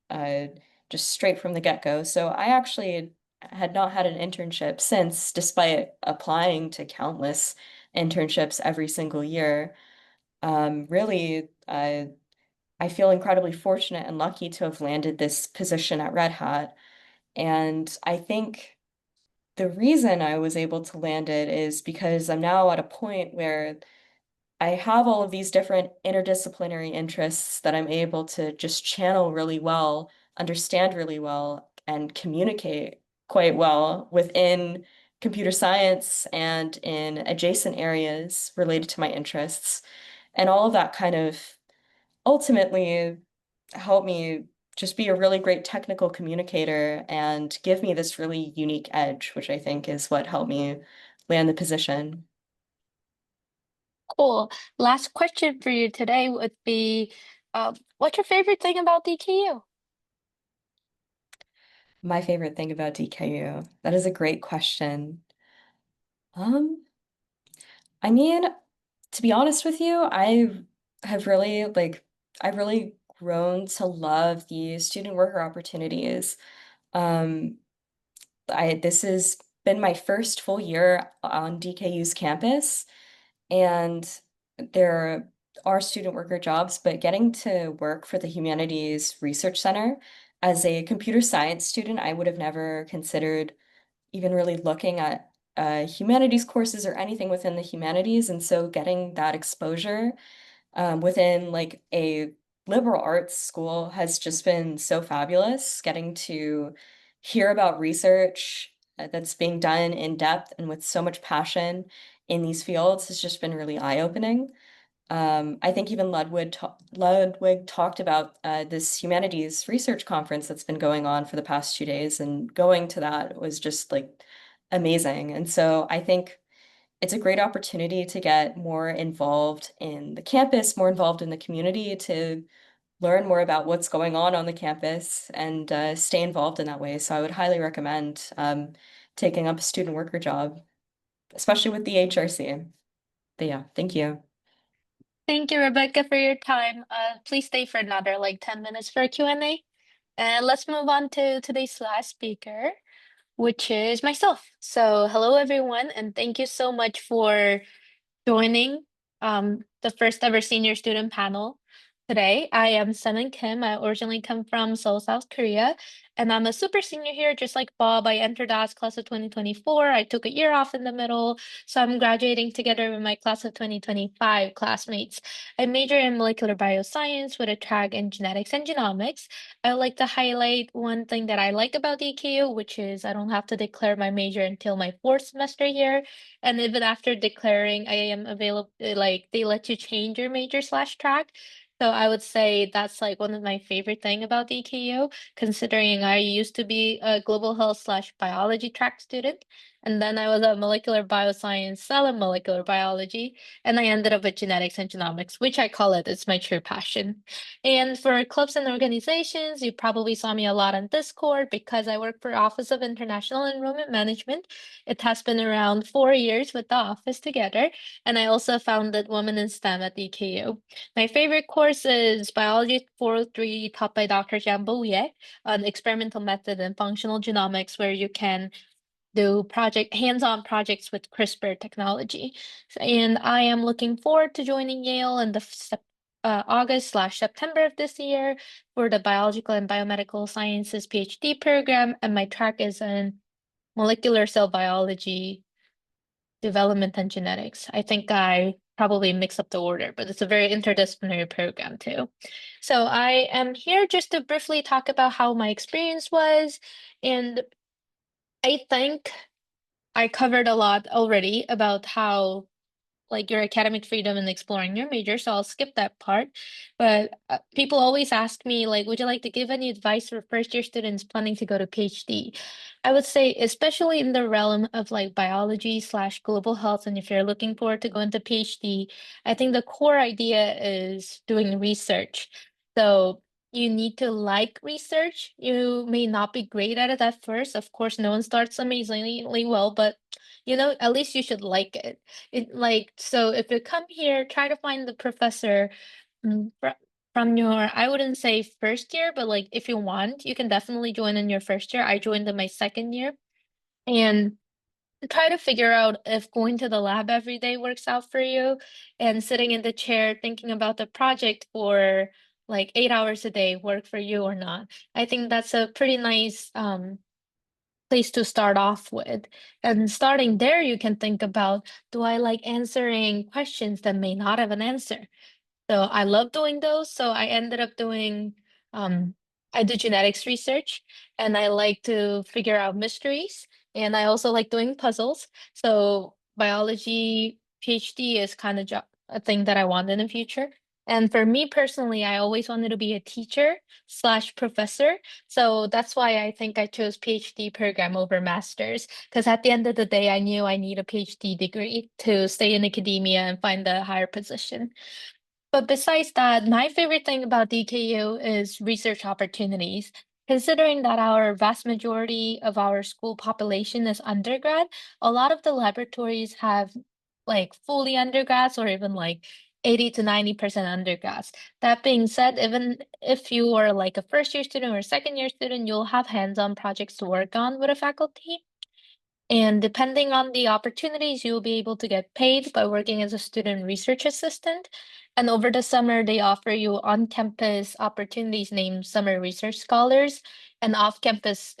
just straight from the get-go. So I actually had not had an internship since, despite applying to countless internships every single year. Really, I feel incredibly fortunate and lucky to have landed this position at Red Hat. And I think the reason I was able to land it is because I'm now at a point where I have all of these different interdisciplinary interests that I'm able to just channel really well, understand really well, and communicate quite well within computer science and in adjacent areas related to my interests. And all of that kind of ultimately helped me just be a really great technical communicator and give me this really unique edge, which I think is what helped me land the position. Cool. Last question for you today would be, what's your favorite thing about DKU? My favorite thing about DKU, that is a great question. Um, I mean, to be honest with you, have really I've really grown to love the student worker opportunities. Um, this has been my first full year on DKU's campus, and there are student worker jobs, but getting to work for the Humanities Research Center as a computer science student, I would have never considered even really looking at humanities courses or anything within the humanities. And so getting that exposure within like a liberal arts school has just been so fabulous. Getting to hear about research that's being done in depth and with so much passion in these fields has just been really eye-opening. I think even Ludwig talked about this humanities research conference that's been going on for the past 2 days, and going to that was just like amazing. And so I think it's a great opportunity to get more involved in the campus, more involved in the community, to learn more about what's going on the campus and stay involved in that way. So I would highly recommend taking up a student worker job, especially with the HRC. But yeah, thank you. Thank you, Rebecca, for your time. Please stay for another like 10 minutes for a Q&A. And let's move on to today's last speaker, which is myself. So hello, everyone, and thank you so much for joining the first ever senior student panel today. I am Semin Kim. I originally come from Seoul, South Korea, and I'm a super senior here, just like Bob. I entered as class of 2024. I took a year off in the middle, so I'm graduating together with my class of 2025 classmates. I major in molecular bioscience with a track in genetics and genomics. I would like to highlight one thing that I like about the EKU, which is I don't have to declare my major until my fourth semester here. And even after declaring, I am available, like they let you change your major slash track. So I would say that's like one of my favorite thing about the EKU, considering I used to be a global health slash biology track student. And then I was a molecular bioscience, cell and molecular biology, and I ended up with genetics and genomics, which I call it's my true passion. And for clubs and organizations, you probably saw me a lot on Discord because I work for Office of International Enrollment Management. It has been around 4 years with the office together, and I also founded Women in STEM at DKU. My favorite course is Biology 403 taught by Dr. Jianbo Ye, an experimental method in functional genomics where you can do hands-on projects with CRISPR technology. And I am looking forward to joining Yale in the August/September of this year for the Biological and Biomedical Sciences PhD program, and my track is in molecular cell biology, development, and genetics. I think I probably mix up the order, but it's a very interdisciplinary program too. So I am here just to briefly talk about how my experience was, and I think I covered a lot already about how like your academic freedom and exploring your major, so I'll skip that part. But people always ask me, like, would you like to give any advice for first year students planning to go to PhD? I would say, especially in the realm of like biology slash global health, and if you're looking forward to go into PhD, I think the core idea is doing research. So you need to like research. You may not be great at it at first. Of course, no one starts amazingly well, but at least you should like it. So if you come here, try to find the professor from your, I wouldn't say first year, but like if you want, you can definitely join in your first year. I joined in my second year, and try to figure out if going to the lab every day works out for you, and sitting in the chair thinking about the project for like 8 hours a day work for you or not. I think that's a pretty nice place to start off with. And starting there, you can think about, do I like answering questions that may not have an answer? So I love doing those. So I ended up doing, I do genetics research, and I like to figure out mysteries. And I also like doing puzzles. So biology PhD is kind of a thing that I want in the future. And for me personally, I always wanted to be a teacher slash professor. So that's why I think I chose PhD program over master's. Because at the end of the day, I knew I need a PhD degree to stay in academia and find a higher position. But besides that, my favorite thing about DKU is research opportunities. Considering that our vast majority of our school population is undergrad, a lot of the laboratories have like fully undergrads or even like 80 to 90% undergrads. That being said, even if you are like a first year student or second year student, you'll have hands-on projects to work on with a faculty. And depending on the opportunities, you will be able to get paid by working as a student research assistant. And over the summer, they offer you on-campus opportunities named Summer Research Scholars and off-campus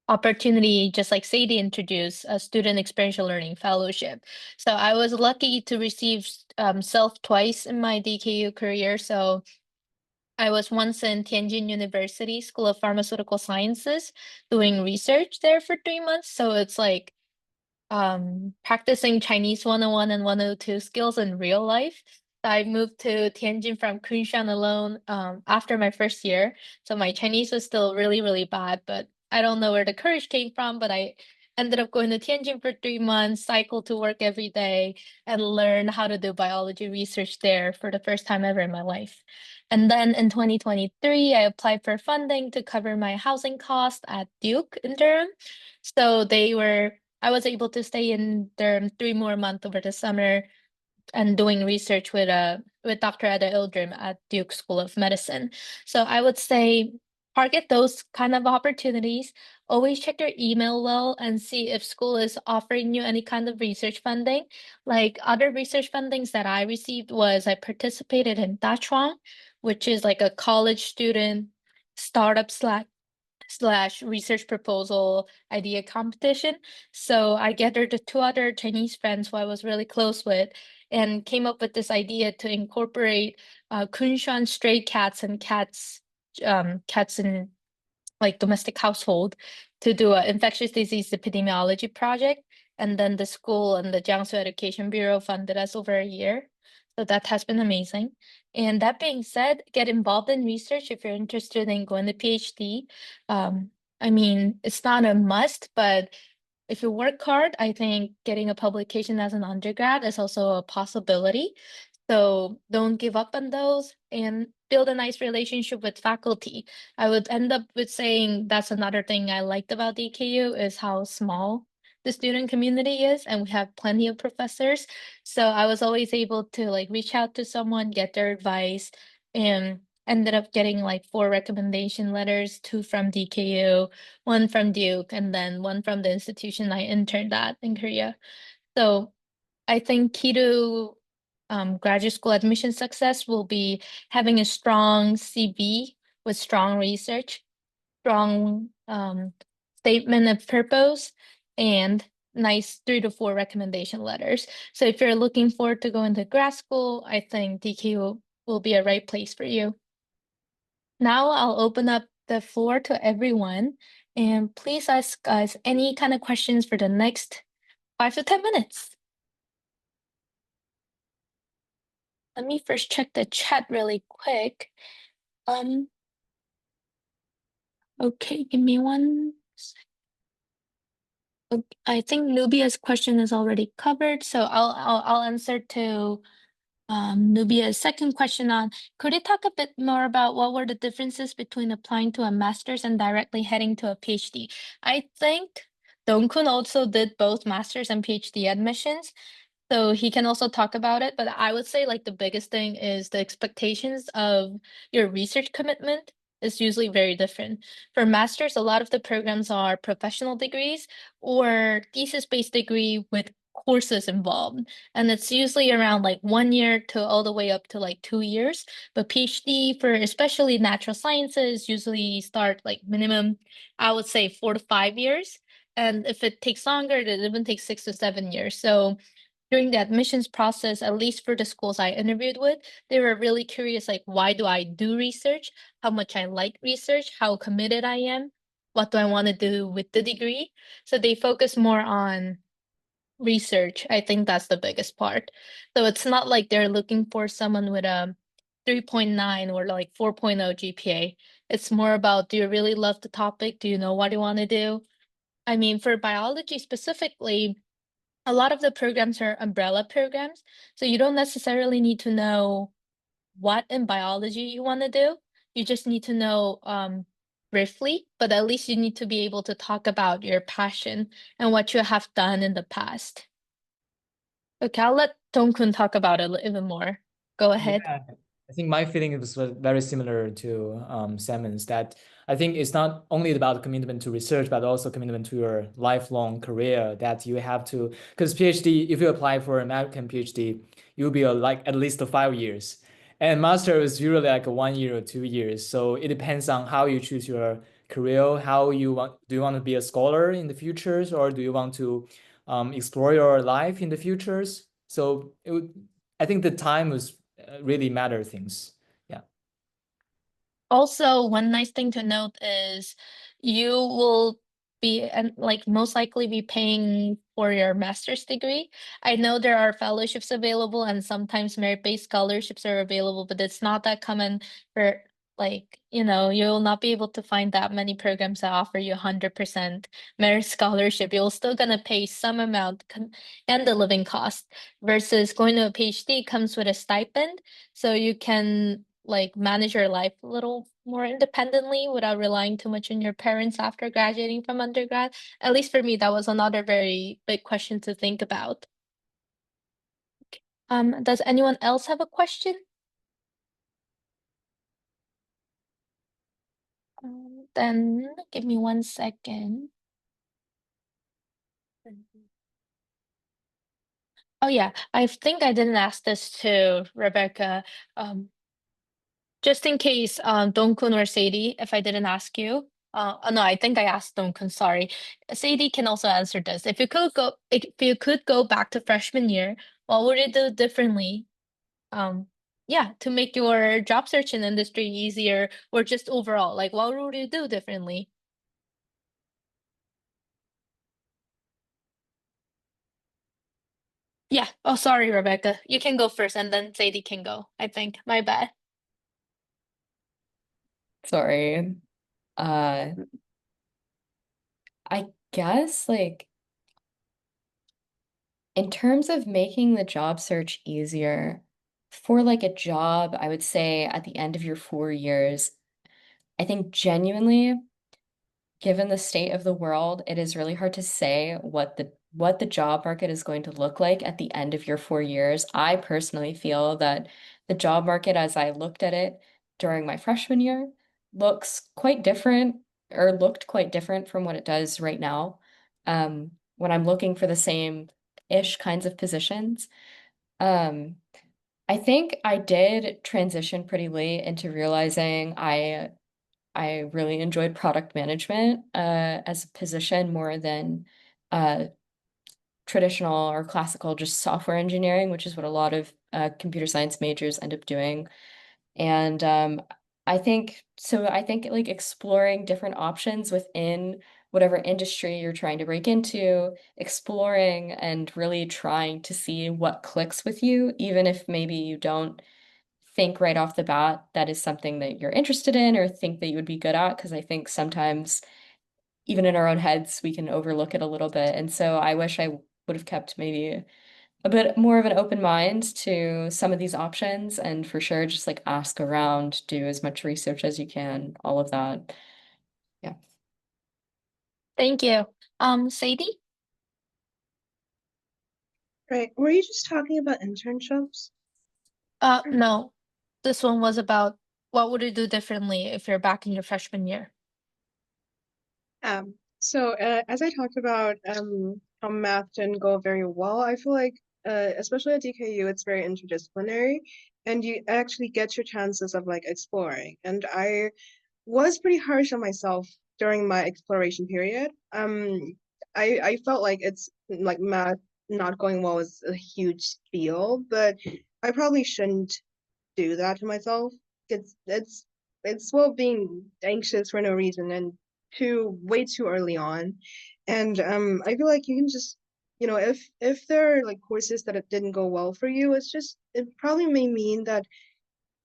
opportunity, just like Sadie introduced, a student experiential learning fellowship. So I was lucky to receive SELF twice in my DKU career. So I was once in Tianjin University School of Pharmaceutical Sciences doing research there for 3 months. So it's like practicing Chinese 101 and 102 skills in real life. I moved to Tianjin from Kunshan alone after my first year. So my Chinese was still really, really bad, but I don't know where the courage came from, but I ended up going to Tianjin for 3 months, cycle to work every day, and learn how to do biology research there for the first time ever in my life. And then in 2023, I applied for funding to cover my housing cost at Duke in Durham. So I was able to stay in Durham 3 more months over the summer and doing research with Dr. Ada Ildrim at Duke School of Medicine. So I would say target those kind of opportunities. Always check your email well and see if school is offering you any kind of research funding. Like other research fundings that I received was I participated in Dachuang, which is like a college student startup slash research proposal idea competition. So I gathered the two other Chinese friends who I was really close with and came up with this idea to incorporate Kunshan stray cats and cats in like domestic household to do an infectious disease epidemiology project. And then the school and the Jiangsu Education Bureau funded us over a year. So that has been amazing. And that being said, get involved in research if you're interested in going to PhD. I mean, it's not a must, but if you work hard, I think getting a publication as an undergrad is also a possibility. So don't give up on those and build a nice relationship with faculty. I would end up with saying that's another thing I liked about DKU is how small the student community is, and we have plenty of professors. So I was always able to like reach out to someone, get their advice, and ended up getting like 4 recommendation letters, 2 from DKU, 1 from Duke, and then 1 from the institution I interned at in Korea. So I think key to graduate school admission success will be having a strong CV with strong research, strong statement of purpose, and nice 3 to 4 recommendation letters. So if you're looking forward to going to grad school, I think DKU will be a right place for you. Now I'll open up the floor to everyone, and please ask us any kind of questions for the next 5 to 10 minutes. Let me first check the chat really quick. Okay, give me one sec. Okay, I think Nubia's question is already covered, so I'll answer to Nubia's second question on, could you talk a bit more about what were the differences between applying to a master's and directly heading to a PhD? I think Dongkun also did both master's and PhD admissions, so he can also talk about it, but I would say like the biggest thing is the expectations of your research commitment is usually very different. For masters, a lot of the programs are professional degrees or thesis-based degree with courses involved. And it's usually around like 1 year to all the way up to like 2 years. But PhD for especially natural sciences usually start like minimum, I would say 4 to 5 years. And if it takes longer, it even takes 6 to 7 years. So during the admissions process, at least for the schools I interviewed with, they were really curious, like, why do I do research? How much I like research, how committed I am, what do I want to do with the degree? So they focus more on research. I think that's the biggest part. So it's not like they're looking for someone with a 3.9 or like 4.0 GPA. It's more about, do you really love the topic? Do you know what you want to do? I mean, for biology specifically, a lot of the programs are umbrella programs, so you don't necessarily need to know what in biology you want to do. You just need to know briefly, but at least you need to be able to talk about your passion and what you have done in the past. Okay, I'll let Dongkun talk about it even more. Go ahead. Yeah, I think my feeling was very similar to Semin's, that I think it's not only about commitment to research, but also commitment to your lifelong career that you have to, because PhD, if you apply for an American PhD, you'll be like at least 5 years. And master is usually like 1 year or 2 years. So it depends on how you choose your career, how you want, do you want to be a scholar in the futures, or do you want to explore your life in the futures? So I think the time was really matter things. Yeah. Also, one nice thing to note is you will be and like most likely be paying for your master's degree. I know there are fellowships available and sometimes merit-based scholarships are available, but it's not that common for like, you know, you'll not be able to find that many programs that offer you 100% merit scholarship. You're still gonna pay some amount and the living cost versus going to a PhD comes with a stipend, so you can like manage your life a little more independently without relying too much on your parents after graduating from undergrad. At least for me, that was another very big question to think about. Does anyone else have a question? Then give me 1 second. Oh yeah, I think I didn't ask this to Rebecca. Just in case, Dongkun or Sadie, if I didn't ask you. Oh, no, I think I asked Dongkun, sorry. Sadie can also answer this. If you could go back to freshman year, what would you do differently? Yeah, to make your job search in industry easier or just overall, like what would you do differently? Yeah. Oh, sorry, Rebecca. You can go first and then Sadie can go, I think. My bad. Sorry. Uh, I guess like in terms of making the job search easier for like a job, I would say at the end of your 4 years, I think genuinely, given the state of the world, it is really hard to say what the job market is going to look like at the end of your 4 years. I personally feel that the job market, as I looked at it during my freshman year, looks quite different or looked quite different from what it does right now. When I'm looking for the same-ish kinds of positions. Um, I think I did transition pretty late into realizing I really enjoyed product management as a position more than uh, traditional or classical just software engineering, which is what a lot of computer science majors end up doing. And I think so. I think like exploring different options within whatever industry you're trying to break into, exploring and really trying to see what clicks with you, even if maybe you don't think right off the bat that is something that you're interested in or think that you would be good at. Because I think sometimes, even in our own heads, we can overlook it a little bit. And so I wish I would have kept maybe a bit more of an open mind to some of these options and for sure just like ask around, do as much research as you can, all of that. Yeah. Thank you. Sadie? Right. Were you just talking about internships? No. This one was about what would you do differently if you're back in your freshman year? As I talked about, how math didn't go very well, I feel like, especially at DKU, it's very interdisciplinary, and you actually get your chances of like exploring. And I was pretty harsh on myself during my exploration period. I felt like it's like math not going well is a huge deal, but I probably shouldn't do that to myself. It's well being anxious for no reason and too way too early on. And I feel like you can just, you know, if there are like courses that it didn't go well for you, it probably may mean that,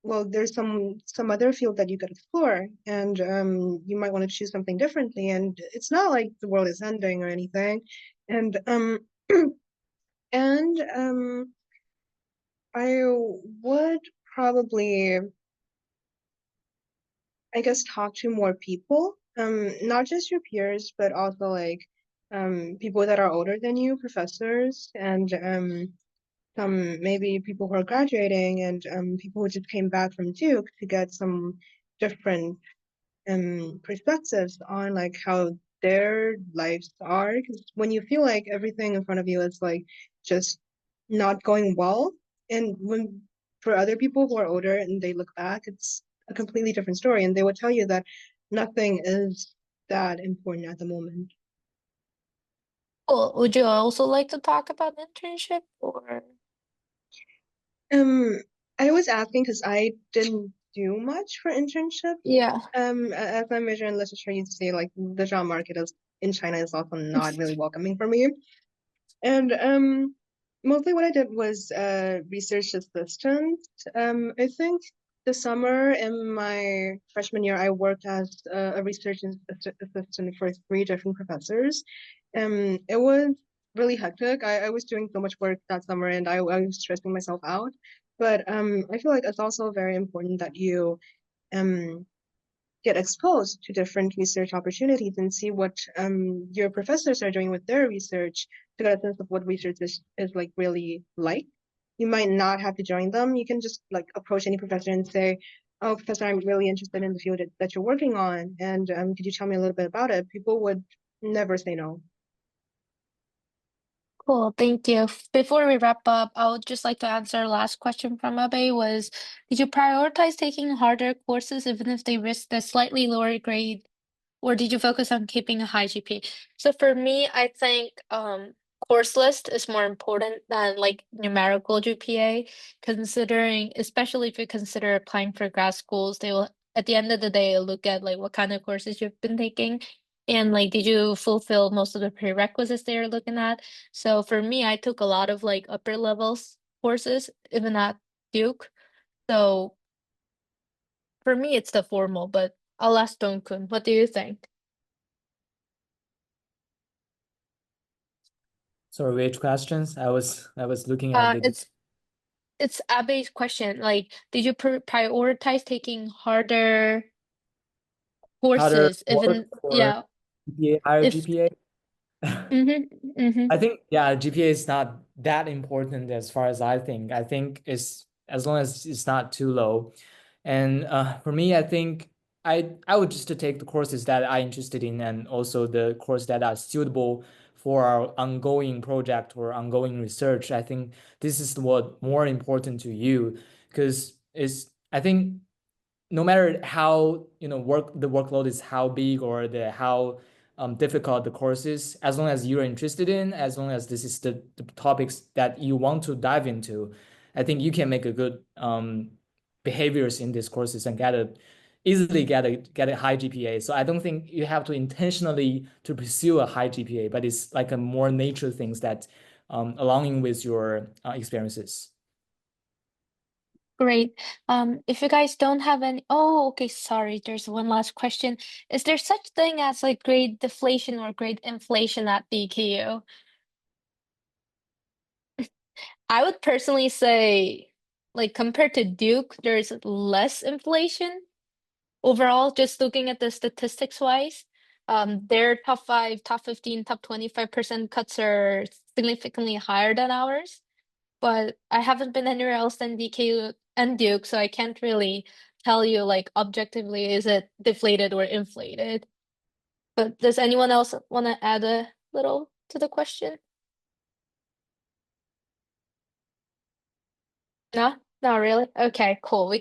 well, there's some other field that you could explore, and you might want to choose something differently. And it's not like the world is ending or anything. And and I would probably, I guess, talk to more people, not just your peers, but also like people that are older than you, professors, and some maybe people who are graduating, and people who just came back from Duke to get some different perspectives on like how their lives are. Because when you feel like everything in front of you is like just not going well, and when for other people who are older and they look back, it's a completely different story, and they would tell you that nothing is that important at the moment. Cool. Would you also like to talk about internship or? I was asking because I didn't do much for internship. Yeah. As I major in literature, you'd see like the job market is in China is also not really welcoming for me. And mostly what I did was research assistant. I think the summer in my freshman year, I worked as a research assistant for 3 different professors. It was really hectic. I was doing so much work that summer, and I was stressing myself out. But I feel like it's also very important that you um get exposed to different research opportunities and see what your professors are doing with their research to get a sense of what research is like really like. You might not have to join them. You can just like approach any professor and say, "Oh, professor, I'm really interested in the field that you're working on, and could you tell me a little bit about it?" People would never say no. Cool, thank you. Before we wrap up, I would just like to answer our last question from Abe was, did you prioritize taking harder courses even if they risked a slightly lower grade, or did you focus on keeping a high GPA? So for me, I think course list is more important than like numerical GPA, considering, especially if you consider applying for grad schools, they will at the end of the day look at like what kind of courses you've been taking and like did you fulfill most of the prerequisites they're looking at. So for me, I took a lot of like upper levels courses, even at Duke. So for me, it's the formal, but I'll ask Dongkun. What do you think? Sorry, which questions? I was looking at the It's Abe's question. Like, did you prioritize taking harder harder courses? work Even or yeah, GPA, higher if GPA. mm-hmm. I think, yeah, GPA is not that important as far as I think. I think it's as long as it's not too low. And for me, I think I would just to take the courses that I'm interested in and also the course that are suitable for our ongoing project or ongoing research. I think this is what more important to you because I think no matter how the workload is how big or the how difficult the course is, as long as you're interested in, as long as this is the topics that you want to dive into, I think you can make a good behaviors in these courses and easily get a high GPA. So I don't think you have to intentionally to pursue a high GPA, but it's like a more nature things that along with your experiences. Great. If you guys don't have any, oh, okay, sorry. There's one last question. Is there such thing as like grade deflation or grade inflation at DKU? I would personally say, like compared to Duke, there's less inflation overall, just looking at the statistics wise. Their top 5, top 15, top 25% cuts are significantly higher than ours. But I haven't been anywhere else than DKU and Duke, so I can't really tell you like objectively is it deflated or inflated. But does anyone else want to add a little to the question? No, not really. Okay, cool.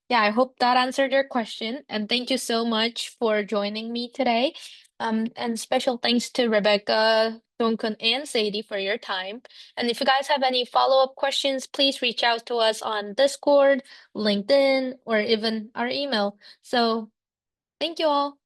Yeah, I hope that answered your question. And thank you so much for joining me today. And special thanks to Rebecca, Duncan, and Sadie for your time. And if you guys have any follow-up questions, please reach out to us on Discord, LinkedIn, or even our email. So thank you all.